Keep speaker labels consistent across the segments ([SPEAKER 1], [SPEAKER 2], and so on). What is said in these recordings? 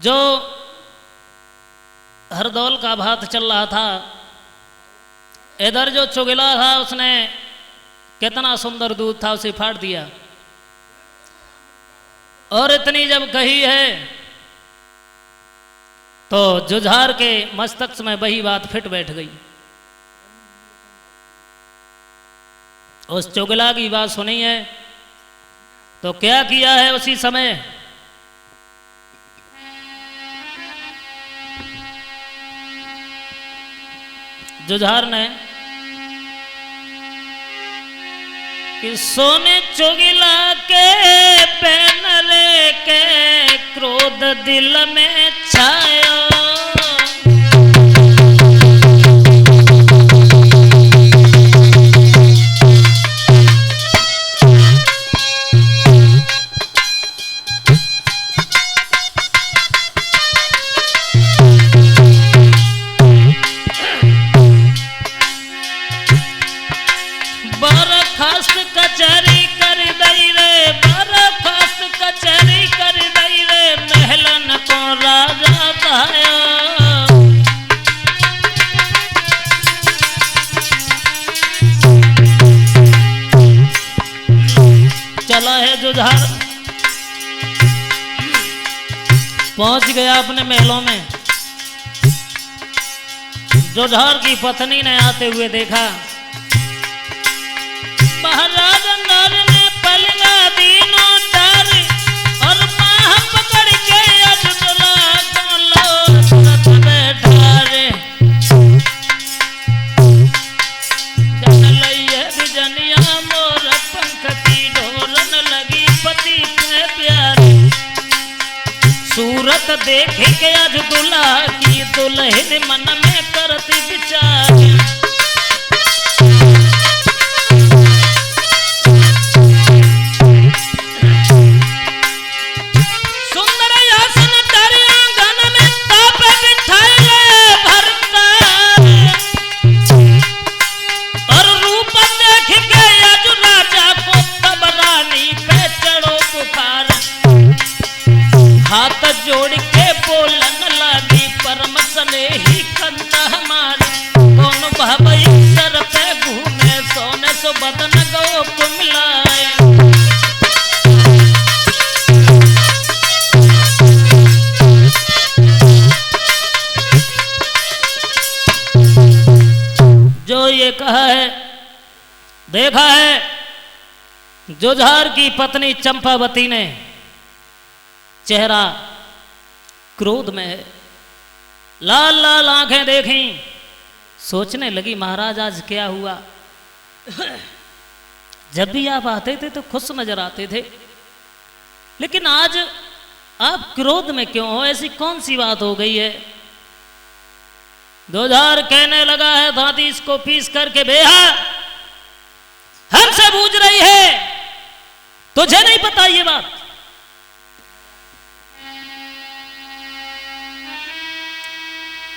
[SPEAKER 1] जो हरदौल का भात चल रहा था, इधर जो चुगला था उसने कितना सुंदर दूध था उसे फाड़ दिया, और इतनी जब कही है तो जुझार के मस्तक में वही बात फिट बैठ गई। उस चुगला की बात सुनी है तो क्या किया है उसी समय जुझार ने कि सोने चुगला के पैनले के क्रोध दिल में छाया, कचहरी कर दई रे, बरखास्त कचहरी कर दई रे, महलन को राजा कहाया। चला है जुझार, पहुंच गया अपने महलों में। जुझार की पत्नी ने आते हुए देखा, महाराज नर ने पलंगा दीनों डर, और माह पकड़ के अजदला को लोट बैठा रे। जन लइए बिजनिया मोर पंख की ढोरन लगी पति के प्यारे, सूरत देख के अजदुला की दुल्हन मन में करती विचार। हाथ जोड़ के बोलन लगी परम स्नेही कंधा हमारे, कौन भाई सर पे घूमे सोने सो बदन गो को मिलाए। जो ये कहा है देखा है, जुझार की पत्नी चंपावती ने चेहरा क्रोध में है, लाल लाल आंखें देखी, सोचने लगी महाराज आज क्या हुआ। जब भी आप आते थे तो खुश नजर आते थे, लेकिन आज आप क्रोध में क्यों हो, ऐसी कौन सी बात हो गई है। जुझार कहने लगा है, दादी इसको पीस करके बेहा हमसे पूछ रही है, तुझे नहीं पता ये बात।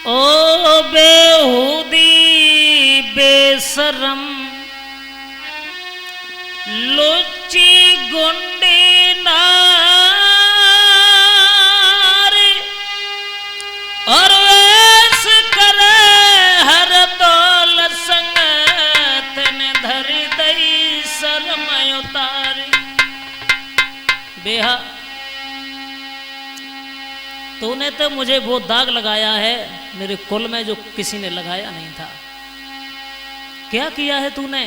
[SPEAKER 1] ओ बेहूदी बेशरम लुच्ची गुंडी नारी, और वेश करे हर दौल संग तेने धरी दई शर्म उतारी। बेहा तूने तो मुझे वो दाग लगाया है मेरे कुल में जो किसी ने लगाया नहीं था। क्या किया है तूने?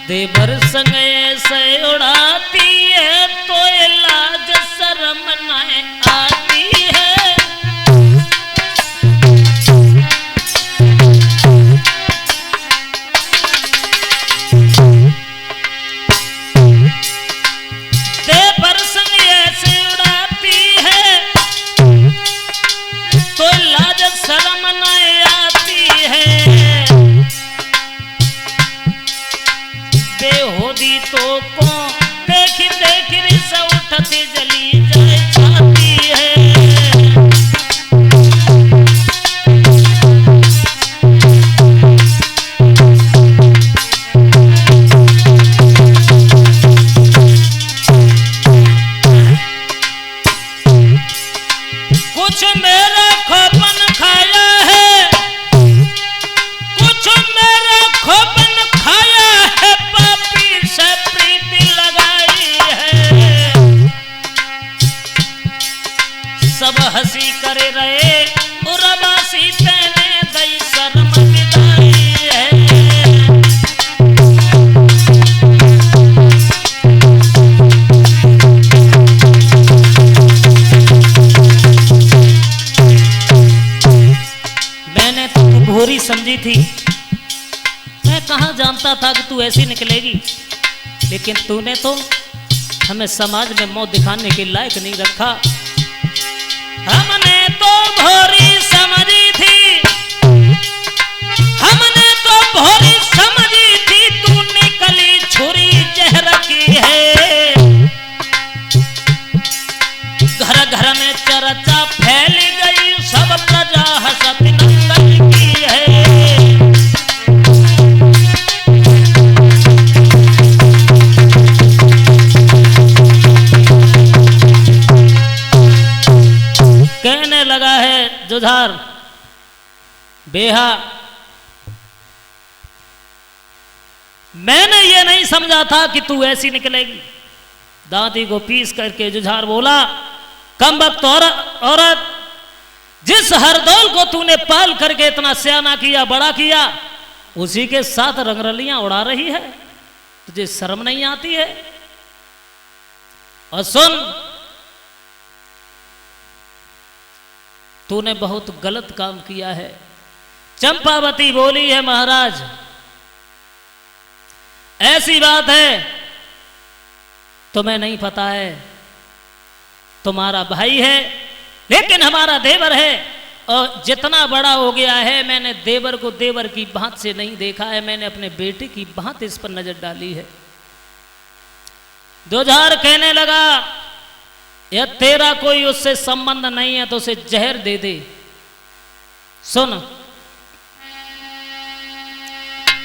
[SPEAKER 1] देवर संग ऐसे उड़ाती है तो लाज शर्म नहीं आती है। देवर संग ऐसे उड़ाती है तो लाज शर्म नहीं आती है। बेहोदी तो को देखी देखी रिसा उठती जली जाए जाती है। समझता था कि तू ऐसी निकलेगी, लेकिन तूने तो हमें समाज में मुंह दिखाने के लायक नहीं रखा। हमने तो भोरी समझी थी, हमने तो भोरी समझी थी, तू निकली छुरी जहर की है। घर घर में चर्चा फैल गई, सब प्रजा हसत नंगल की है। कहने लगा है जुझार, बेहा मैंने ये नहीं समझा था कि तू ऐसी निकलेगी। दांती को पीस करके जुझार बोला, कमबख्त औरत, जिस हरदौल को तूने पाल करके इतना सियाना किया, बड़ा किया, उसी के साथ रंगरलियां उड़ा रही है, तुझे शर्म नहीं आती है? और सुन, तूने बहुत गलत काम किया है। चंपावती बोली है, महाराज ऐसी बात है, तुम्हें नहीं पता है, तुम्हारा भाई है लेकिन हमारा देवर है, और जितना बड़ा हो गया है मैंने देवर को देवर की बात से नहीं देखा है, मैंने अपने बेटे की बात इस पर नजर डाली है। जुझार कहने लगा, या तेरा कोई उससे संबंध नहीं है तो उसे जहर दे दे। सुन,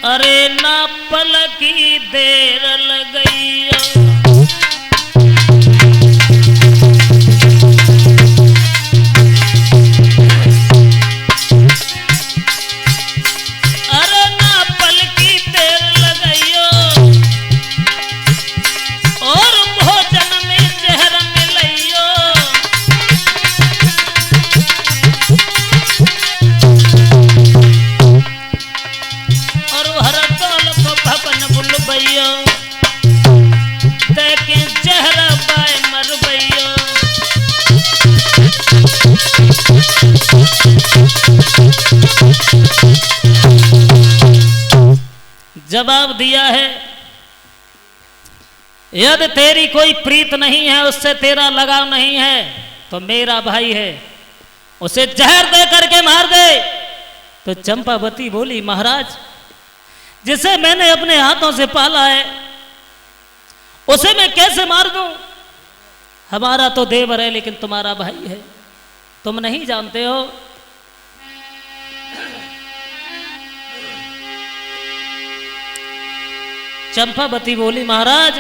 [SPEAKER 1] अरे ना पल की देर लग गई, अरे ना पल की देर लग गई, और भोजन में जहर मिलइयो। और हर दौल को भवन बुलबइयो, देखे जहर बाय मरबइयो। जवाब दिया है, यदि तेरी कोई प्रीत नहीं है, उससे तेरा लगाव नहीं है, तो मेरा भाई है, उसे जहर दे करके मार दे। तो चंपावती बोली, महाराज जिसे मैंने अपने हाथों से पाला है उसे मैं कैसे मार दूं? हमारा तो देवर है लेकिन तुम्हारा भाई है, तुम नहीं जानते हो। चंपावती बोली, महाराज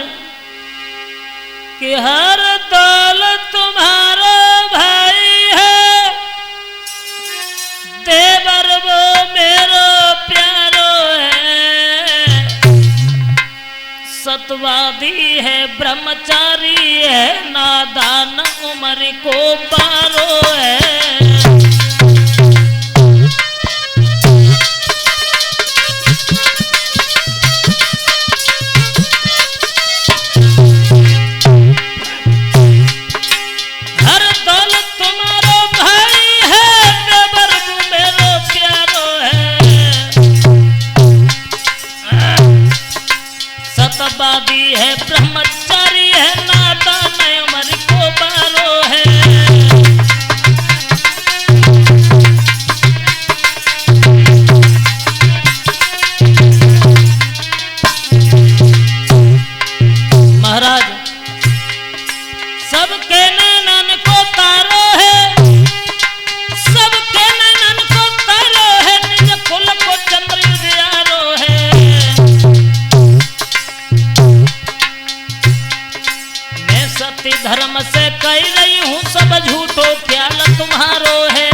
[SPEAKER 1] कि हर दौल तुम्हारा भाई है, देवर वो मेरो प्यारो है, सतवादी है, ब्रह्मचारी है, नादान उम्र को बारो है। सतवादी है, ब्रह्मचारी है, नादान उम्र को बारो है। महाराज सबके नैनन को तारो है, सबके नैनन को तारो है, निज कुल को चंद्र उजियारो है। सत्य धर्म से कह रही हूं, सब झूठो ख्याल तुम्हारो है।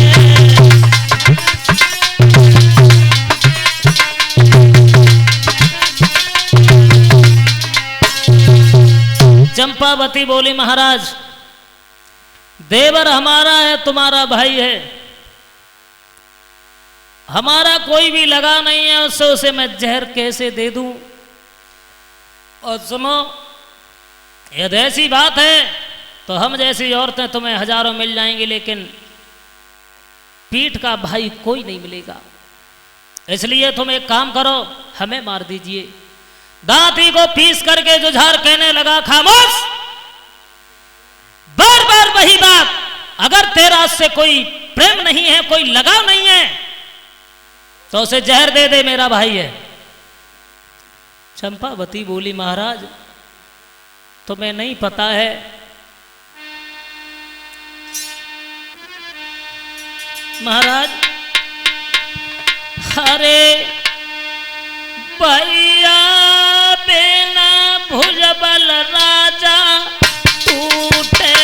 [SPEAKER 1] चंपावती बोली, महाराज देवर हमारा है, तुम्हारा भाई है, हमारा कोई भी लगा नहीं है उससे, उसे मैं जहर कैसे दे दूं? और सुनो, यदि ऐसी बात है तो हम जैसी औरतें तुम्हें हजारों मिल जाएंगी, लेकिन पीठ का भाई कोई नहीं मिलेगा। इसलिए तुम एक काम करो, हमें मार दीजिए। दांती को पीस करके जुझार कहने लगा, खामोश, बार बार वही बात। अगर तेरा उससे कोई प्रेम नहीं है, कोई लगाव नहीं है, तो उसे जहर दे दे, मेरा भाई है। चंपावती बोली, महाराज तुम्हें नहीं पता है, महाराज अरे भैया बिना भुजबल राजा टूटे।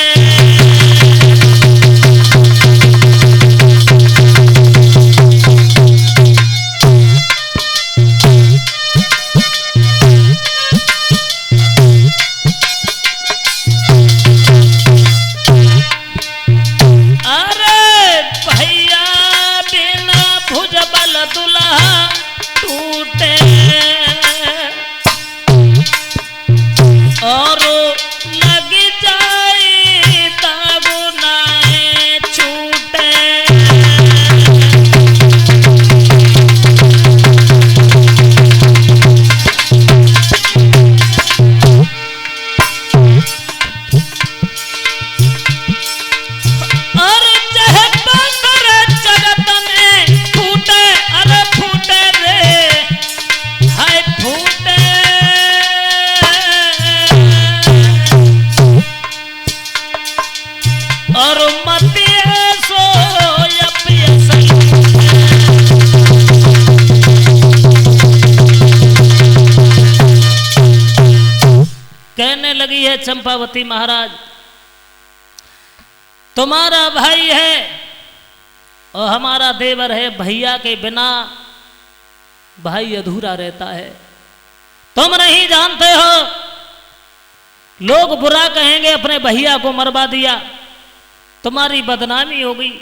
[SPEAKER 1] कहने लगी है चंपावती, महाराज तुम्हारा भाई है और हमारा देवर है, भैया के बिना भाई अधूरा रहता है। तुम नहीं जानते हो, लोग बुरा कहेंगे अपने भैया को मरवा दिया, तुम्हारी बदनामी होगी।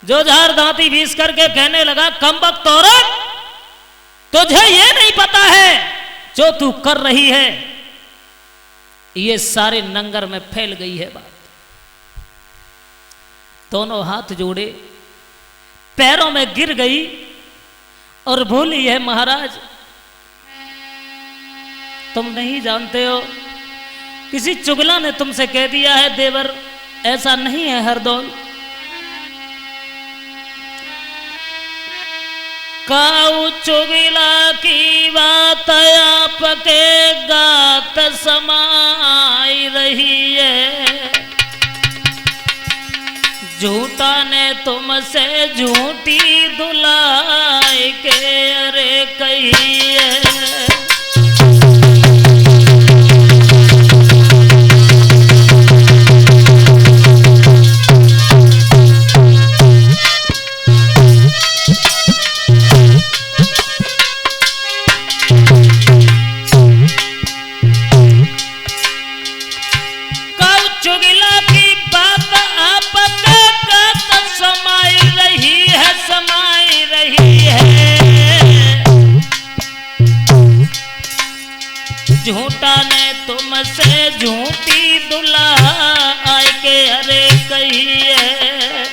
[SPEAKER 1] जुझार दांती भीस करके कहने लगा, कमबख्त औरत, तुझे ये नहीं पता है जो तू कर रही है, ये सारे नंगर में फैल गई है बात। दोनों हाथ जोड़े पैरों में गिर गई और बोली है, महाराज तुम नहीं जानते हो, किसी चुगला ने तुमसे कह दिया है देवर ऐसा नहीं है हरदौल। काऊ चुगला की बात आपके गात समाई रही है, झूठा ने तुमसे झूठी दुलाई के अरे कही है। झूठा ने तुमसे झूठी दुलाई के अरे कही है।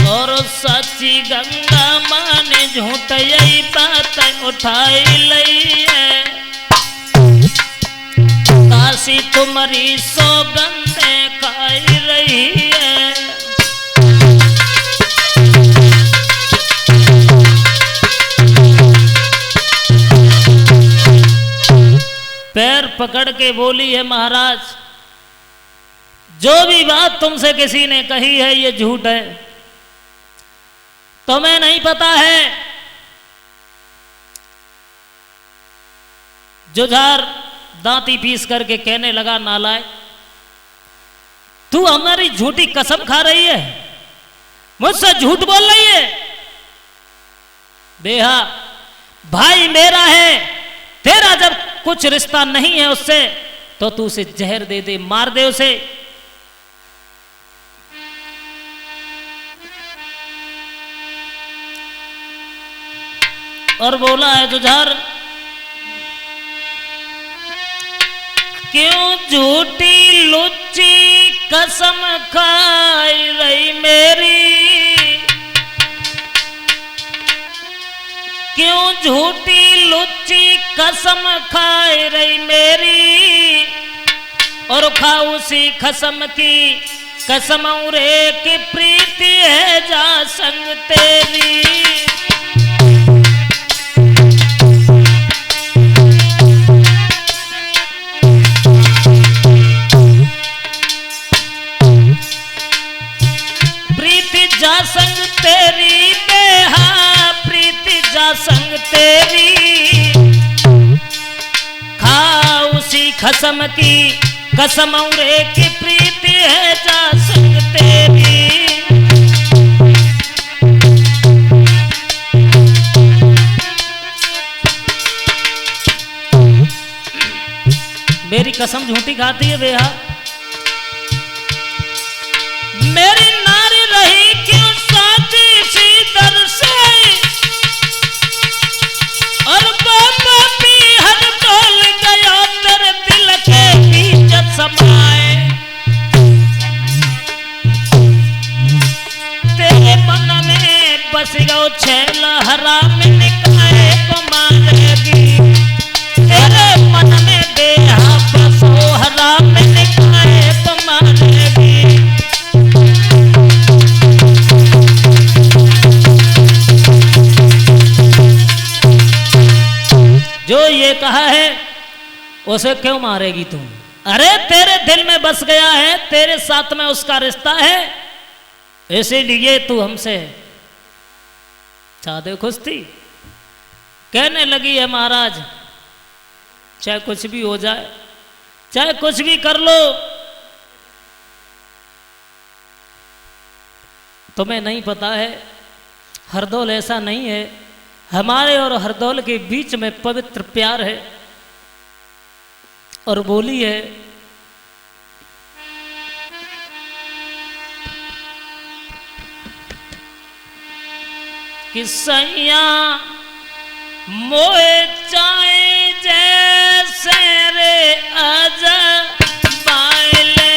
[SPEAKER 1] और सच्ची गंगा माँ ने झूठ यही बात उठाई लई है, काशी तुम्हारी सौगंधे खाई रही है। पैर पकड़ के बोली है, महाराज जो भी बात तुमसे किसी ने कही है ये झूठ है, तुम्हें नहीं पता है। जुझार दांती पीस करके कहने लगा, नालायक तू हमारी झूठी कसम खा रही है, मुझसे झूठ बोल रही है। बेहा भाई मेरा है, तेरा जब कुछ रिश्ता नहीं है उससे तो तू उसे जहर दे दे, मार दे उसे। और बोला है जुझार, क्यों झूठी लुच्ची कसम खाई रही मेरी, क्यों झूठी लुच्ची कसम खाई रही मेरी, और खा उसी कसम की कसम रे की प्रीति है जा संग तेरी। प्रीति जा संग तेरी बेहा, प्रीति जा संग तेरी, खा उसी कसम की कसम रे की प्रीति है जा संग तेरी। मेरी कसम झूठी खाती है बेहा, मेरी नारी रही क्यों साथी सी दर से, और बाबा भी हर डोल गया तेरे दिल के बीच समाए, तेरे मन में बस गो छैल हराम निकाय को मारेगी, तेरे मन में बेहा बसो हराम निकाय को मारेगी। जो ये कहा है उसे क्यों मारेगी तुम? अरे तेरे दिल में बस गया है, तेरे साथ में उसका रिश्ता है, इसीलिए तू हमसे चाहते खुश थी। कहने लगी है महाराज चाहे कुछ भी हो जाए, चाहे कुछ भी कर लो, तुम्हें नहीं पता है हरदौल ऐसा नहीं है, हमारे और हरदौल के बीच में पवित्र प्यार है। और बोली है कि सैया मोए चाहे जैसे रे आजा बाइले,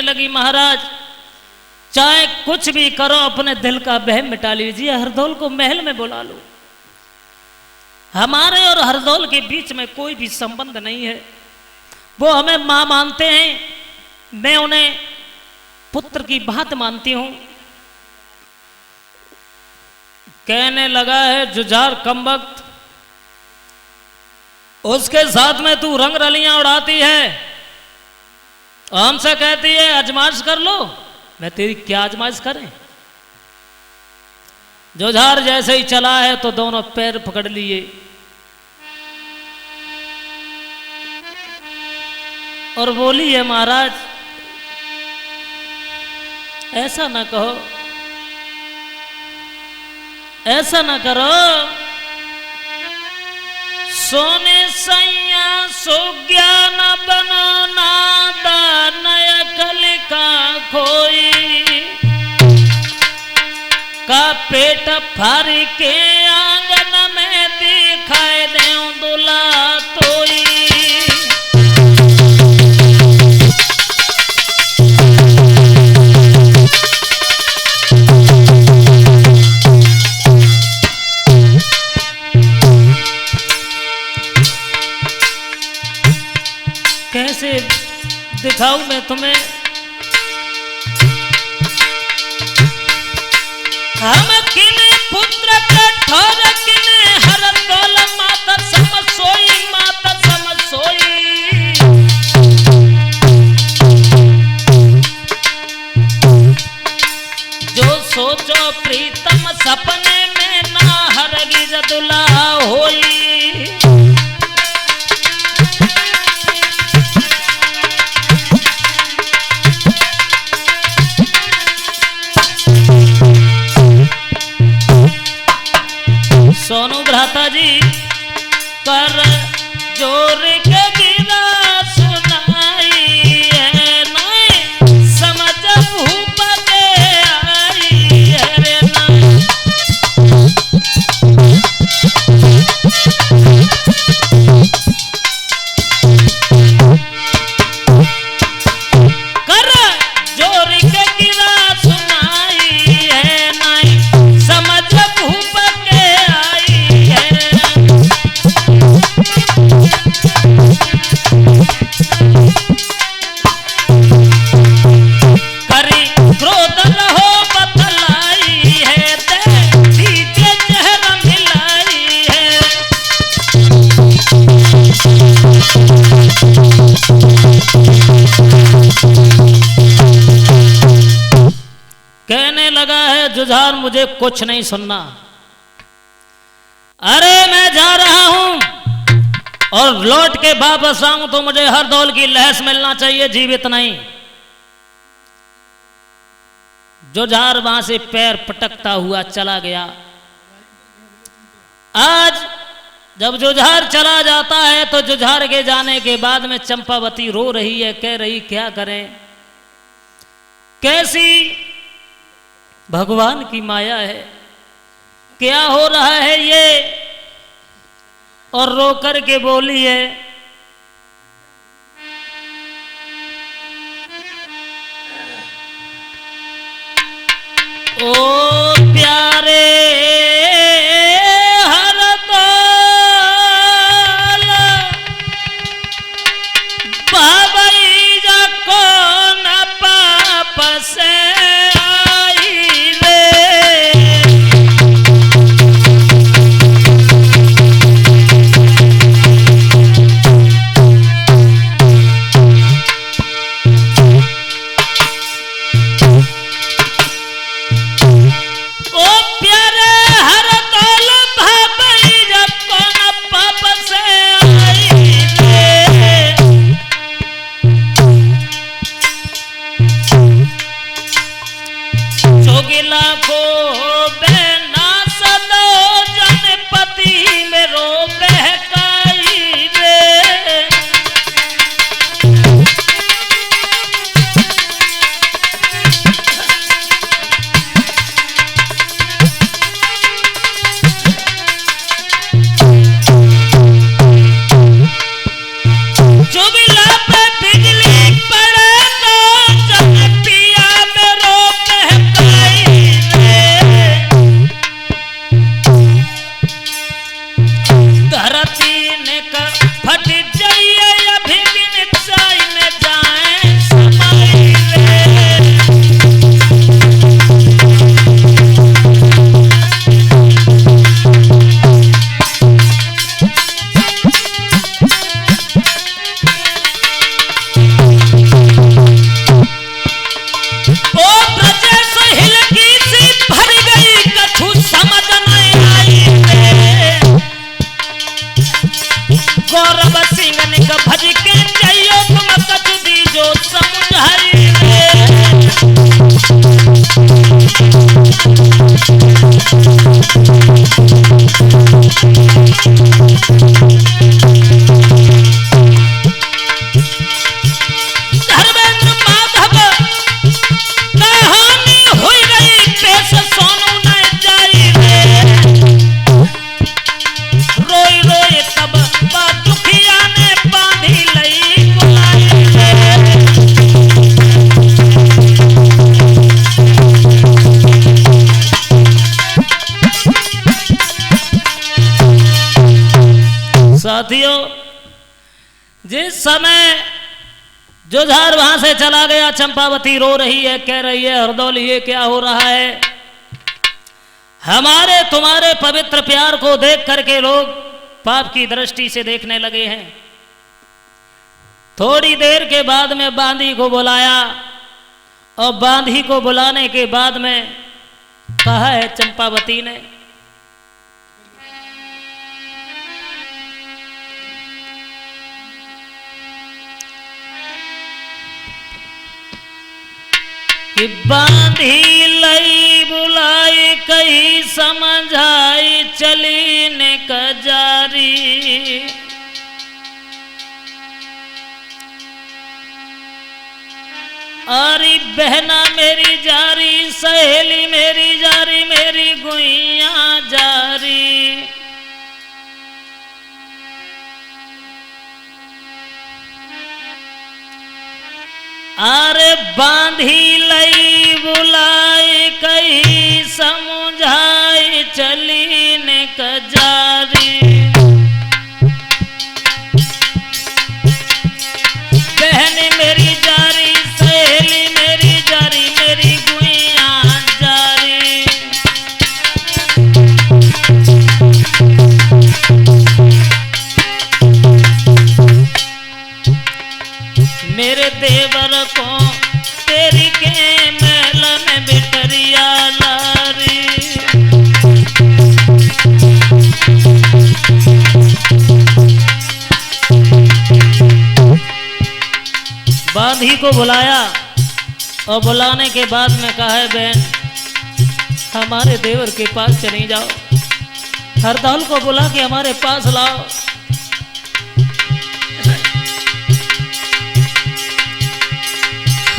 [SPEAKER 1] लगी महाराज चाहे कुछ भी करो अपने दिल का बहम मिटा लीजिए, हरदौल को महल में बुला लो। हमारे और हरदौल के बीच में कोई भी संबंध नहीं है। वो हमें मां मानते हैं, मैं उन्हें पुत्र की बात मानती हूं। कहने लगा है जुझार कमबख्त, उसके साथ में तू रंग रलियां उड़ाती है, हमसे कहती है आजमाइश कर लो। मैं तेरी क्या आजमाइश करें? जुझार जैसे ही चला है तो दोनों पैर पकड़ लिए और बोली है महाराज ऐसा ना कहो, ऐसा ना करो, सोने सैया सोग्या न बनो नादा नय कलिका खोई, का पेट फारी के आंगन में दिखाए देऊं दुला तोई। दिखाऊं मैं तुम्हें। हम किने पुत्र कठोर किने हर तोल माता समझ सोई, माता समझ सोई। जो सोचो प्रीतम सपने में ना हरगिज दुल्हा होई। सोनू भ्राता जी कर जोर के गिरा सुनाई है, नहीं समझ भूप के आई है रे नहीं। कर जोर के गिरा सुनाई है, नहीं समझ भूप के आई है। करी क्रोध रहो बतलाई है, देखी के चेहरा मिलाई है। कहने लगा है जुझार मुझे कुछ नहीं सुनना। अरे मैं जा रहा हूं और लौट के वापस आऊं तो मुझे हर दौल की लहस मिलना चाहिए, जीवित नहीं। जुझार वहां से पैर पटकता हुआ चला गया। आज जब जुझार चला जाता है तो जुझार के जाने के बाद में चंपावती रो रही है, कह रही क्या करें, कैसी भगवान की माया है, क्या हो रहा है ये। और रो कर के बोली है ओ प्यारे हर दौल बाबई जा कौन पाप से आई रे। ओ प्यारे हर दौल बाबई जा कौन पाप से आई रे। जोगिला को बेना सदो जनपति में रो बहकाई रे। जोगिला पे बिजली पड़े तो जन पिया में रो बहकाई रे। धरती ने फट जाइए अभी भी निचाई में जाए समाई रे। ओ ब्रजेश हिलकी सी भर गई कछु समझ नहीं आई रे। गौरव सिंह ने भज के चाहिए तुम कछु दीजो समझाई रे। धर्मेंद्र माधव कहानी हुई गई पेश सोनू न जाई रे। रोई रोई तब दुखिया ने बांधी लई बुलाई रे। साथियों, जिस समय जुझार वहां से चला गया। चंपावती रो रही है, कह रही है हरदौल ये क्या हो रहा है? हमारे तुम्हारे पवित्र प्यार को देख करके लोग पाप की दृष्टि से देखने लगे हैं। थोड़ी देर के बाद में बांधी को बुलाया और बांधी को बुलाने के बाद में कहा है चंपावती ने, कि बांधी लई बुलाई कही समझाई चली ने कजारी। अरे बहना मेरी जारी, सहेली मेरी जारी, मेरी गुइया जारी। अरे बांधी लई बुलाई कही समझाई चली ने कजारी। बहन मेरी जारी, सहेली मेरी जारी, मेरी गुइया जारी। मेरे देवर को तेरी के महल में बिटरिया लारी। बांधी को बुलाया और बुलाने के बाद में कहा है बहन हमारे देवर के पास चली जाओ, हरदौल को बुला के हमारे पास लाओ।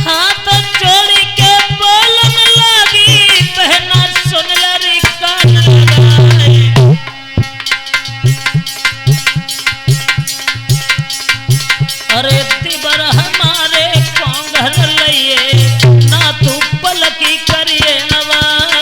[SPEAKER 1] हाथ जोड़ के बोलन लगी, बहना सुन लरी कान लगाए। अरे तिबर हमारे कोंघर लइए, ना तू पलकी करिए नवार।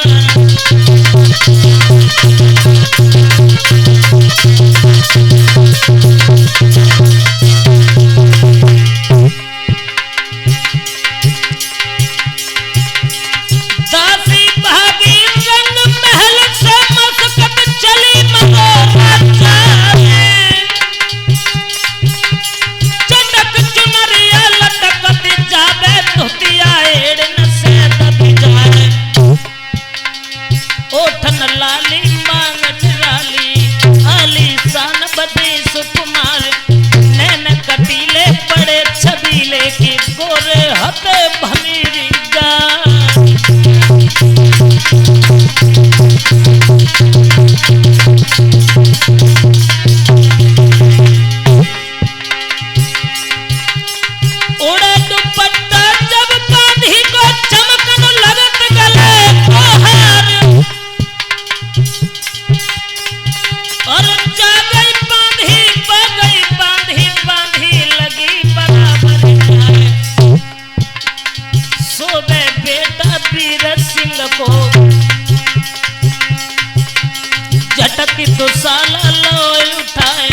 [SPEAKER 1] झटकी तो साला लोए उठाए,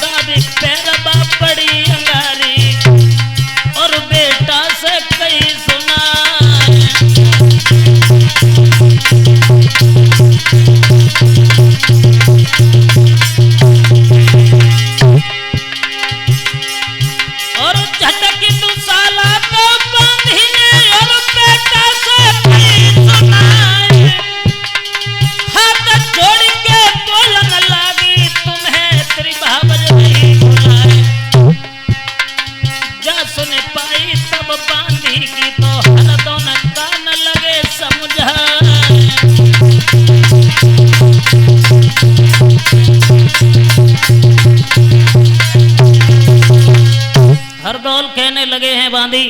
[SPEAKER 1] दादी पैरबा पड़ी अंगारी और बेटा से कई सुनाए। और झटकी तो साला को बांधी ने और बेटा से कई सुनाए। हाथ जोड़ के बोलन लगी तुम्हें त्रिभावज नहीं बुलाए। जा सुन पाई तब बांधी की तो हरदौन कान लगे समझाए। हरदौल कहने लगे हैं बांधी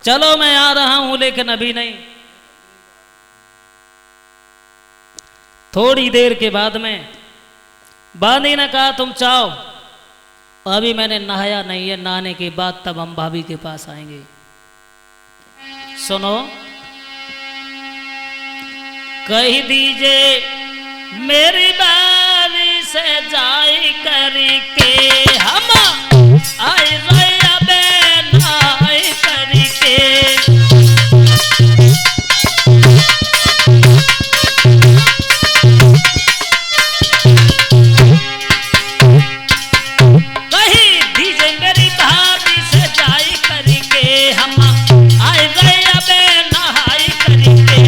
[SPEAKER 1] चलो मैं आ रहा हूं, लेकिन अभी नहीं। थोड़ी देर के बाद में बांधी ने कहा तुम चाहो, अभी मैंने नहाया नहीं है, नहाने के बाद तब हम भाभी के पास आएंगे। सुनो कह दीजिए मेरी बात भाभी से जाई करके हम आए रैया बेनाई करके। कही दीजिए मेरी भाभी से जाई करके हम आए रैया बेनाई करके।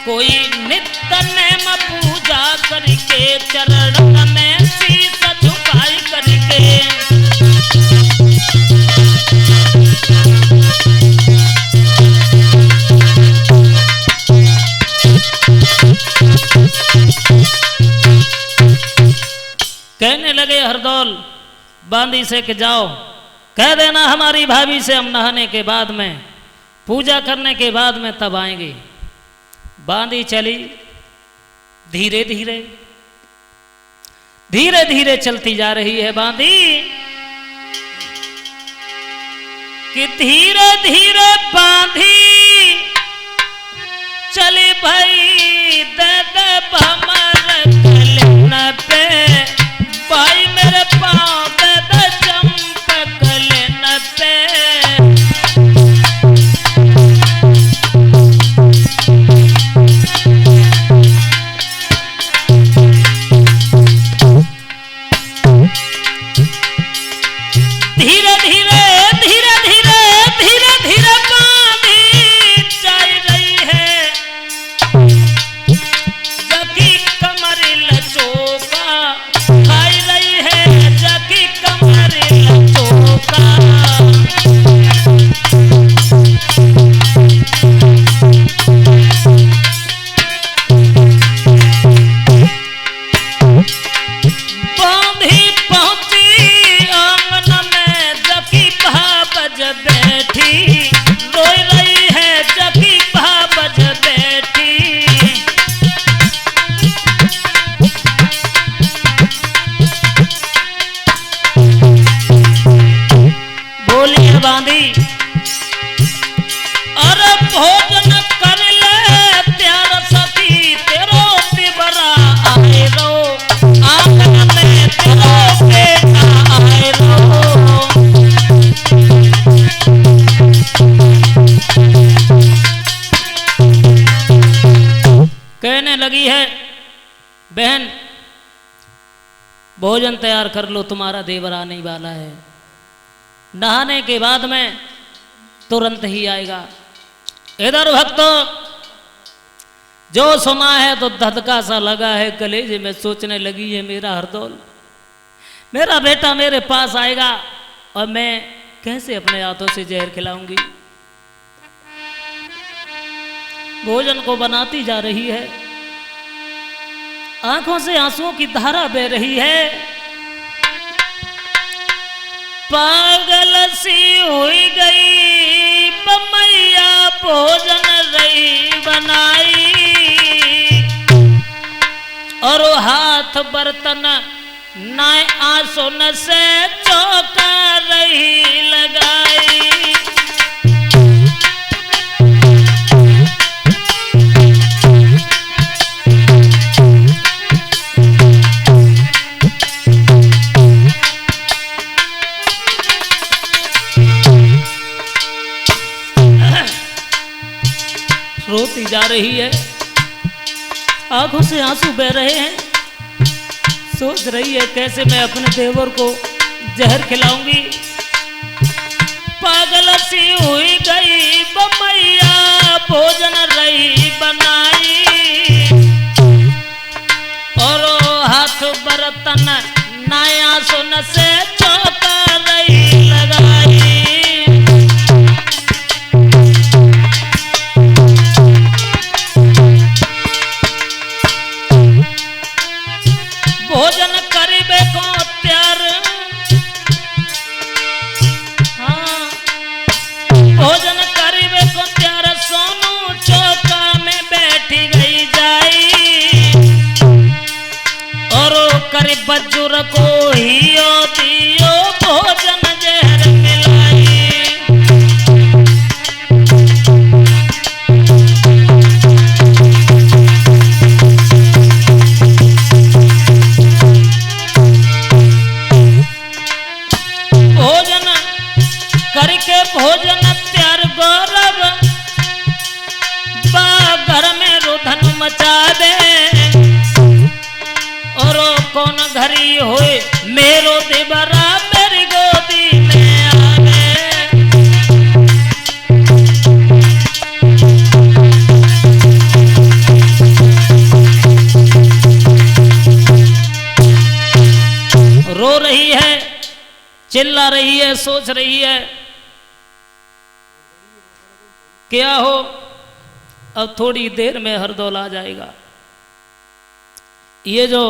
[SPEAKER 1] कोई नित्य नेम पूजा करके चरण में शीश झुकाई करके। कहने लगे हरदौल बांदी से कि जाओ कह देना हमारी भाभी से हम नहाने के बाद में पूजा करने के बाद में तब आएंगे। बांदी चली धीरे धीरे धीरे धीरे चलती जा रही है बांदी कि धीरे धीरे बांधी चली भाई दे दे भमर कलन पे भाई मेरे पाँव दे दे चंपक कलन पे। धीरे धीरे धीरे धीरे धीरे धीरे बांधी चल रही है जकी कमर लचोका खाई रही है जकी कमर लचोका। बांधी पहुंची आंगन में जकी भाबज बैठी रोई रही है जकी भाबज बैठी। बोली है बांदी अरे भोजन कर ले त्यार सती तेरो तिबरा आए रो आंगन में तेरो बेटा आए रो। कहने लगी है बहन भोजन तैयार कर लो तुम्हारा देवर आने वाला है नहाने के बाद में तुरंत ही आएगा। इधर भक्तों जो सुना है तो धधका सा लगा है कलेजे में सोचने लगी है मेरा हरदौल मेरा बेटा मेरे पास आएगा और मैं कैसे अपने हाथों से जहर खिलाऊंगी। भोजन को बनाती जा रही है आंखों से आंसुओं की धारा बह रही है। पागल सी हुई गई बमैया भोजन रही बनाई और हाथ बर्तन नाय आंसुन से चौका रही लगाई। रोती जा रही है आंखों से आंसू बह रहे हैं सोच रही है कैसे मैं अपने देवर को जहर खिलाऊंगी। पागल सी हुई गई बमैया भोजन रही बनाई और हाथ बर्तन नया सुन से चौका रही लगाई। भोजन करीबे को त्यार हाँ भोजन करीबे को त्यार सोनू चौका में बैठी गई जाई और करीब बजुर को हियो दियो भोजन जहर मिलाई। चिल्ला रही है, सोच रही है क्या हो, अब थोड़ी देर में हरदौल आ जाएगा। ये जो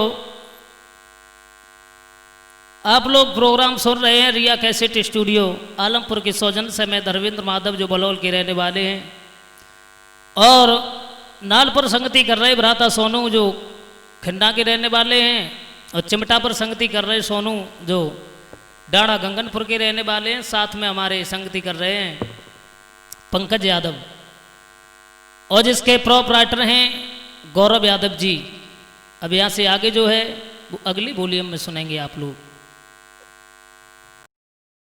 [SPEAKER 1] आप लोग प्रोग्राम सुन रहे हैं रिया कैसेट स्टूडियो आलमपुर के सौजन्य से, मैं धर्मेंद्र माधव जो बलौल के रहने वाले हैं, और नाल पर संगति कर रहे भ्राता सोनू जो खिंडा के रहने वाले हैं, और चिमटा पर संगति कर रहे सोनू जो डाड़ा गंगनपुर के रहने वाले हैं। साथ में हमारे संगति कर रहे हैं पंकज यादव, और जिसके प्रोपराइटर हैं गौरव यादव जी। अब यहाँ से आगे जो है वो अगली वॉल्यूम में सुनेंगे आप लोग।